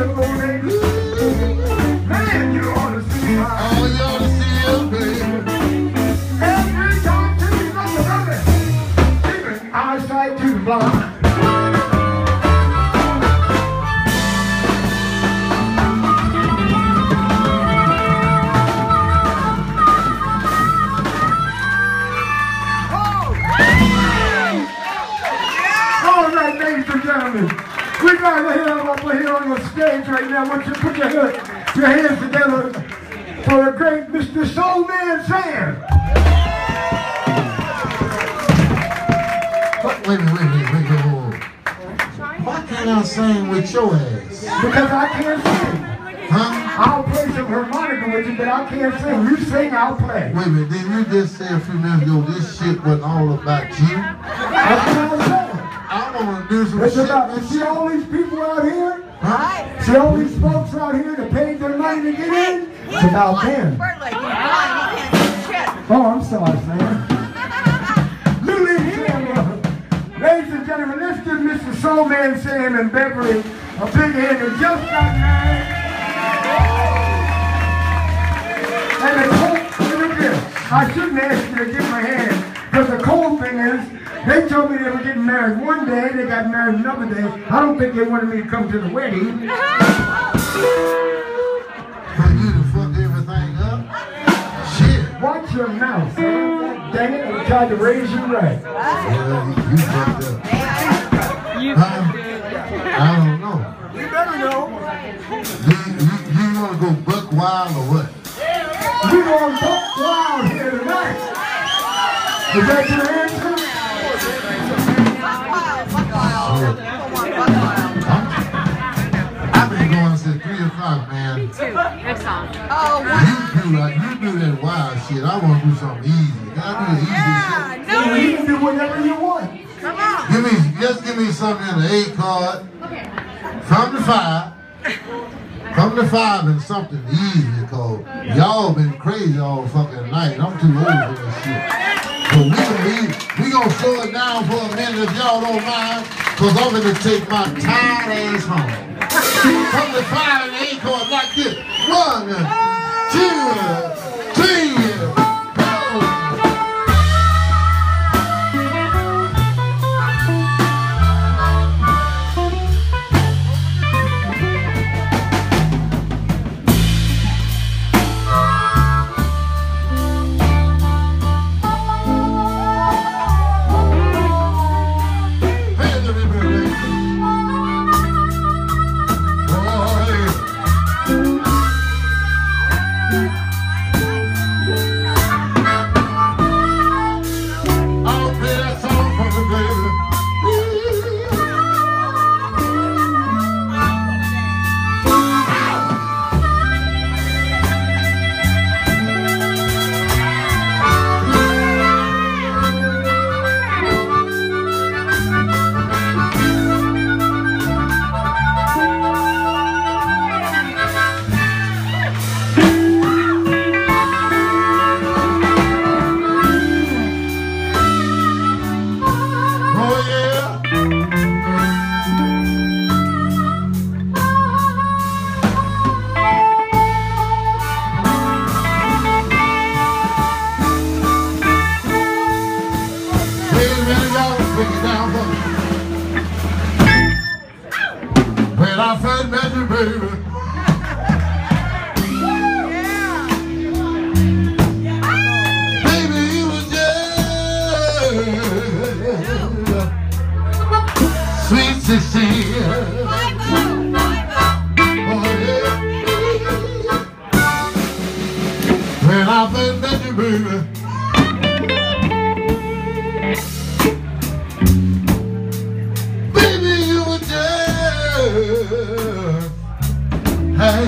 beautiful lady. Man, you ought to see her. Oh, you ought to see her, baby. Every time she's on the running, she brings eyesight to the blind. Ladies and gentlemen, we're going to hear up here on the stage right now. I want you to put your hands together for the great Mr. Soul Man Sam. Wait. Why can't I sing with your ass? Because I can't sing. Huh? I'll play some harmonica with you, but I can't sing. You sing, I'll play. Wait a minute, did you just say a few minutes ago this shit wasn't all about you? That's what I was saying. I want to do some It's shit. about, see all these people out here? Huh? See all these folks out here that paid their money to get in? It's about them. Oh, I'm sorry, Sam. Ladies and gentlemen, let's give Mr. Soul Man Sam and Beverly a big hand who just got married. And the cold, look here, I shouldn't ask you to give my hand, because the cold thing is, they told me they were getting married one day, they got married another day. I don't think they wanted me to come to the wedding. For you to fuck everything up? Shit. Watch your mouth, Sam. Dang it, I tried to raise you right. Yeah, you fucked up. I don't know. You better know. You want to go buck wild or what? We're going buck wild here tonight. Is that your answer? I've been going since 3 o'clock, man. Me too. Next song. You do that wild shit. I want to do something easy. Can I do the easy shit? No, you can do whatever you want. Come on. Just give me something in the A card. From the 5. Come to 5 and something easy, cause y'all been crazy all fucking night. I'm too old for this shit. So we gonna slow it down for a minute if y'all don't mind, cause I'm gonna take my tired ass home. Come to 5 and 8 chord like this. 1, 2, 3. When I first met you, baby. Baby, you were just sweet 16. Oh, yeah. When I first met you, baby. Hey,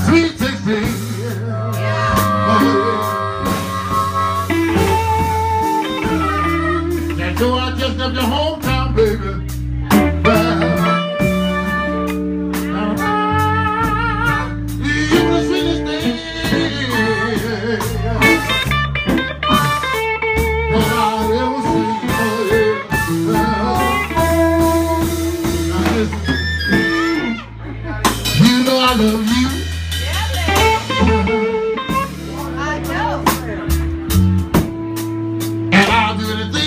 sweet 16. Oh, yeah. That's why I just left your hometown, baby. You were the sweetest thing. love you. I know. And I'll do anything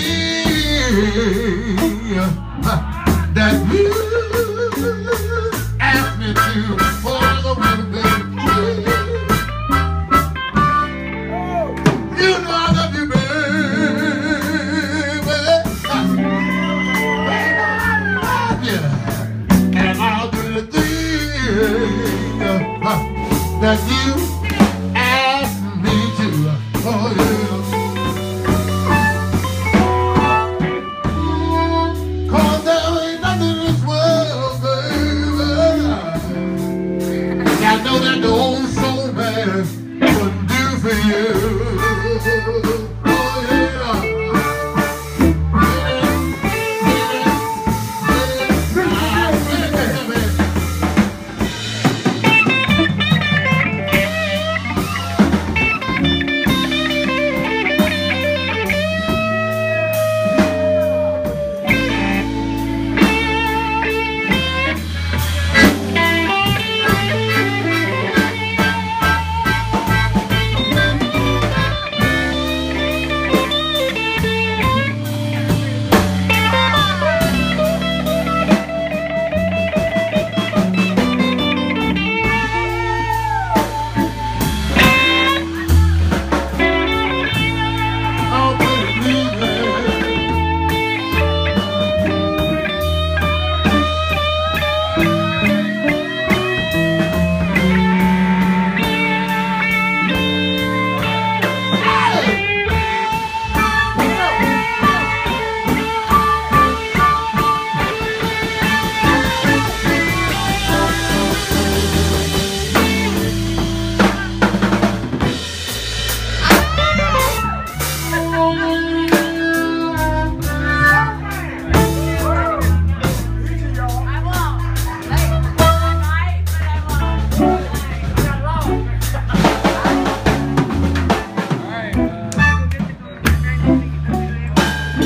that you ask me to for the woman, baby. You know I love you, baby. And I'll do the thing that you ask me to. Oh yeah. 'Cause there ain't nothing in this world, baby. I know that the old soul man wouldn't do for you. Oh yeah.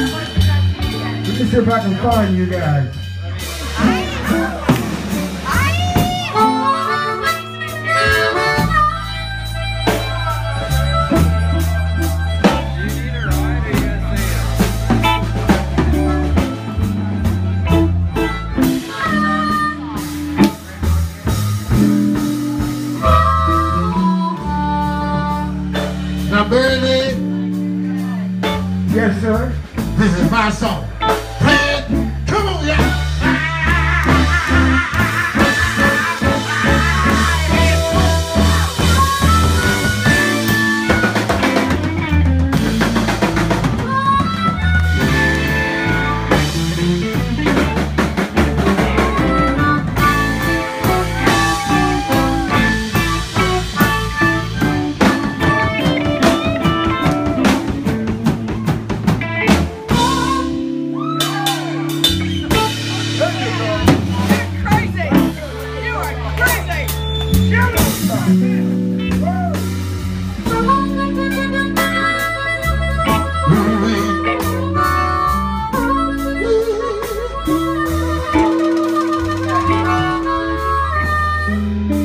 Let me see if I can find you guys. Now, baby, Yes, sir. this is my song. Play it. Come on, y'all.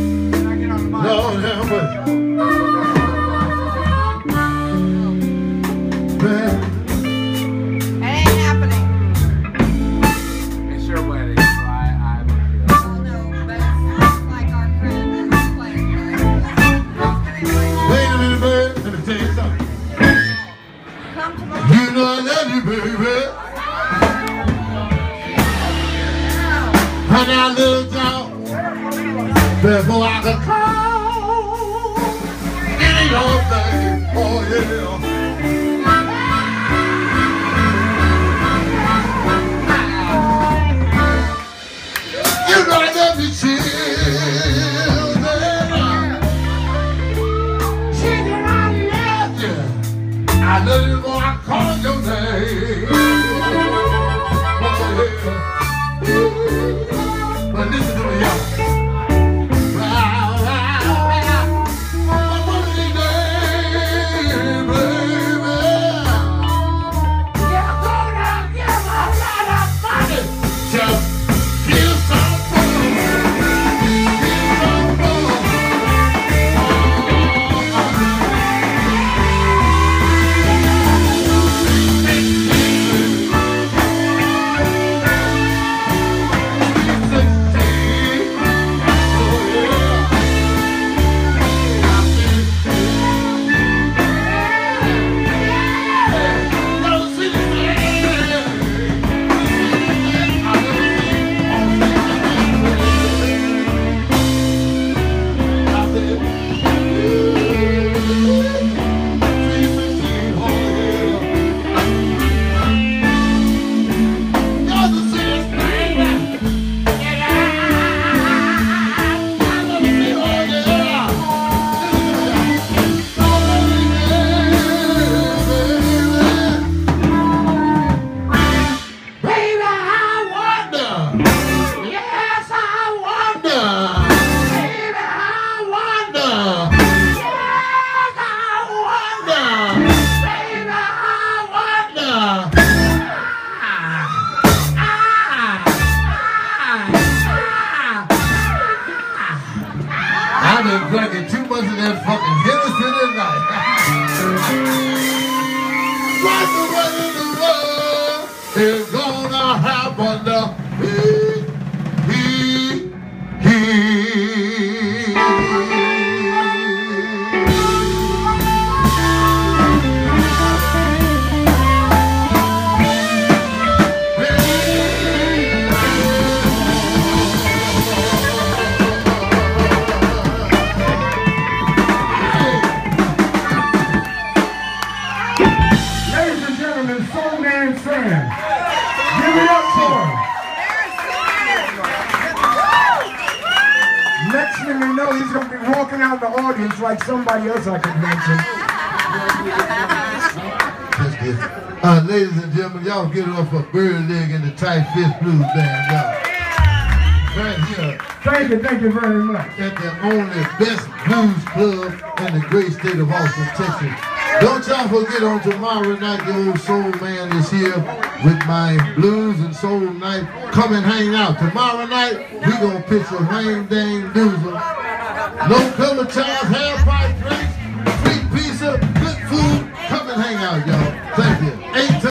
Lord have mercy. It ain't happening. It's your wedding, so I Oh no, but it's like our friend is playing. Wait a minute, babe. Let me tell you something. Come to my You know I love you, baby. Honey, I little down before I could call any old thing. Oh yeah. You know I love you, children. Children, I love you. I love you more. I call your name. Oh yeah. But listen to me, y'all. Just give some I've been drinking too much of that fucking Hennessy tonight. What in the world is gonna happen to Ladies and gentlemen, Soul Man Sam. Give it up for him. Next thing we know, he's going to be walking out the audience like somebody else I could mention. Ladies and gentlemen, y'all get it up for Bird Legg and the Tight Fist Blues Band, y'all. Right here. Thank you very much. At the only best blues club in the great state of Austin, Texas. Don't y'all forget on tomorrow night, the old Soul Man is here with my blues and soul night. Come and hang out. Tomorrow night, we gonna pitch a Wang Dang Doozer. No cover charge, half